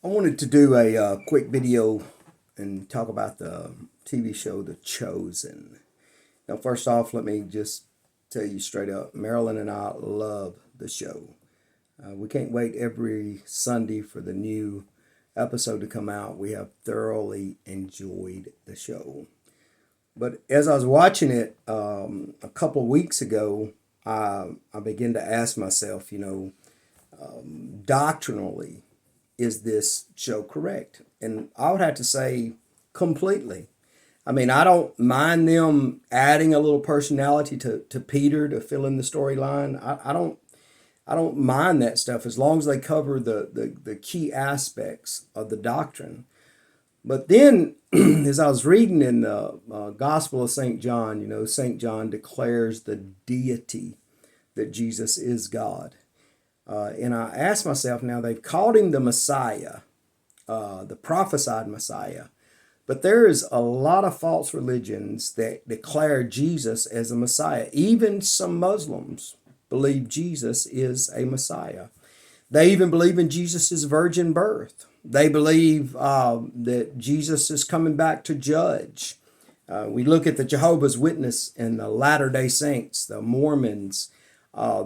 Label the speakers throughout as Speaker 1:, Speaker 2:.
Speaker 1: I wanted to do a quick video and talk about the TV show The Chosen. Now, first off, let me just tell you straight up, Marilyn and I love the show. We can't wait every Sunday for the new episode to come out. We have thoroughly enjoyed the show. But as I was watching it a couple of weeks ago, I began to ask myself, doctrinally, is this show correct? And I would have to say completely. I mean, I don't mind them adding a little personality to Peter to fill in the storyline. I don't mind that stuff as long as they cover the key aspects of the doctrine. But then, as I was reading in the Gospel of St. John, St. John declares the deity that Jesus is God. And I asked myself, now they've called him the Messiah, the prophesied Messiah. But there is a lot of false religions that declare Jesus as a Messiah. Even some Muslims believe Jesus is a Messiah. They even believe in Jesus' virgin birth. They believe that Jesus is coming back to judge. We look at the Jehovah's Witness and the Latter-day Saints, the Mormons.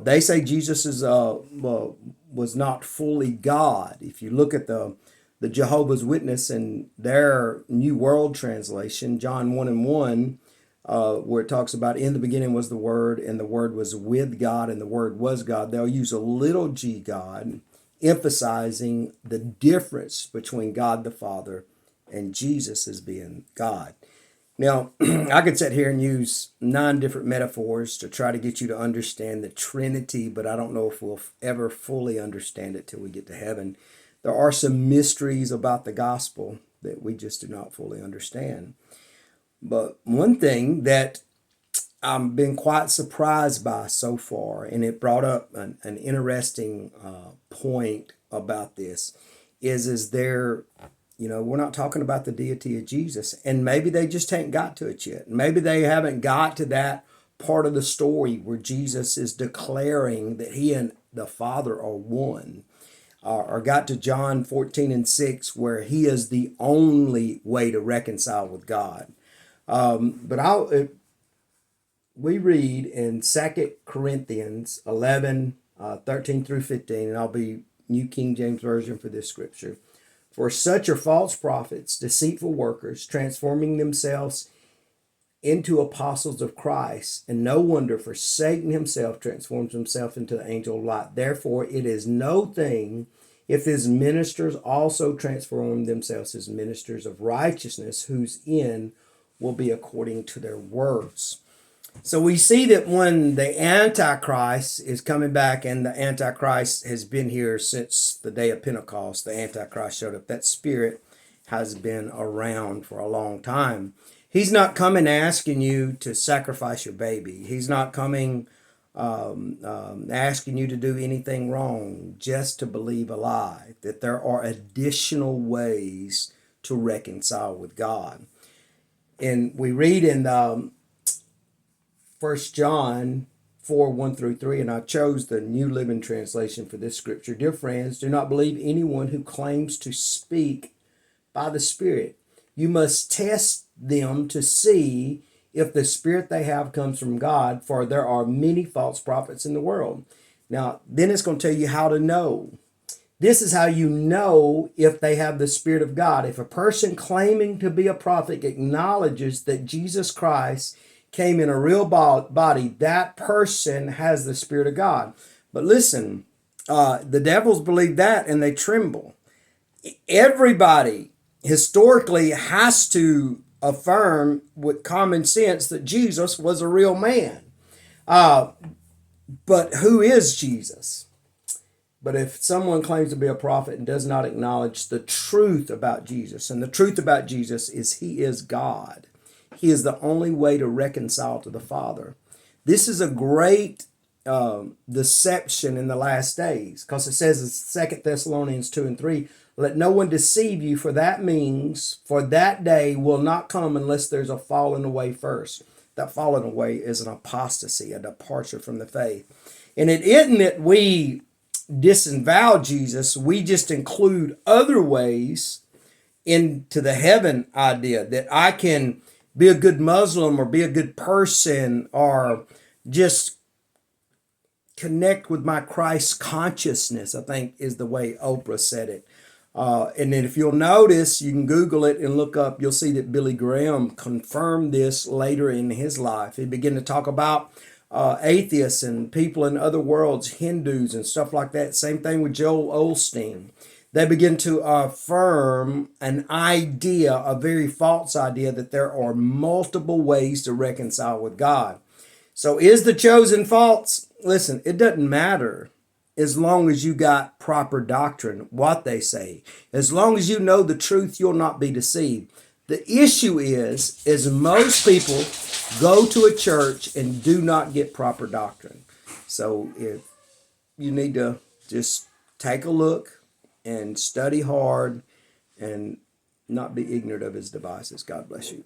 Speaker 1: They say Jesus was not fully God. If you look at the Jehovah's Witness and their New World Translation, John 1:1, where it talks about in the beginning was the Word, and the Word was with God, and the Word was God. They'll use a little g God, emphasizing the difference between God the Father and Jesus as being God. Now, I could sit here and use 9 different metaphors to try to get you to understand the Trinity, but I don't know if we'll ever fully understand it till we get to heaven. There are some mysteries about the gospel that we just do not fully understand. But one thing that I've been quite surprised by so far, and it brought up an interesting point about this, is there, we're not talking about the deity of Jesus, and maybe they just ain't got to it yet. Maybe they haven't got to that part of the story where Jesus is declaring that he and the Father are one, or got to John 14:6 where he is the only way to reconcile with God. We read in 2 Corinthians 11, 13 through 15, and I'll be New King James Version for this scripture. For such are false prophets, deceitful workers, transforming themselves into apostles of Christ. And no wonder, for Satan himself transforms himself into the angel of light. Therefore, it is no thing if his ministers also transform themselves as ministers of righteousness, whose end will be according to their works. So we see that when the Antichrist is coming back, and the Antichrist has been here since the day of Pentecost, the Antichrist showed up. That spirit has been around for a long time. He's not coming asking you to sacrifice your baby. He's not coming asking you to do anything wrong, just to believe a lie, that there are additional ways to reconcile with God. And we read in 1 John 4:1 through 3, and I chose the New Living Translation for this scripture. Dear friends, do not believe anyone who claims to speak by the Spirit. You must test them to see if the spirit they have comes from God, for there are many false prophets in the world. Now, then it's going to tell you how to know. This is how you know if they have the Spirit of God. If a person claiming to be a prophet acknowledges that Jesus Christ came in a real body, that person has the Spirit of God. But listen, the devils believe that and they tremble. Everybody historically has to affirm with common sense that Jesus was a real man. But who is Jesus? But if someone claims to be a prophet and does not acknowledge the truth about Jesus, and the truth about Jesus is he is God. He is the only way to reconcile to the Father. This is a great deception in the last days, because it says in 2 Thessalonians 2:3, let no one deceive you, for that day will not come unless there's a falling away first. That falling away is an apostasy, a departure from the faith. And it isn't that we disavow Jesus. We just include other ways into the heaven idea that I can be a good Muslim or be a good person or just connect with my Christ consciousness, I think is the way Oprah said it. And then if you'll notice, you can Google it and look up, you'll see that Billy Graham confirmed this later in his life. He began to talk about atheists and people in other worlds, Hindus and stuff like that. Same thing with Joel Osteen. They begin to affirm an idea, a very false idea, that there are multiple ways to reconcile with God. So is the chosen false? Listen, it doesn't matter as long as you got proper doctrine, what they say. As long as you know the truth, you'll not be deceived. The issue is most people go to a church and do not get proper doctrine. So if you need to just take a look and study hard and not be ignorant of his devices. God bless you.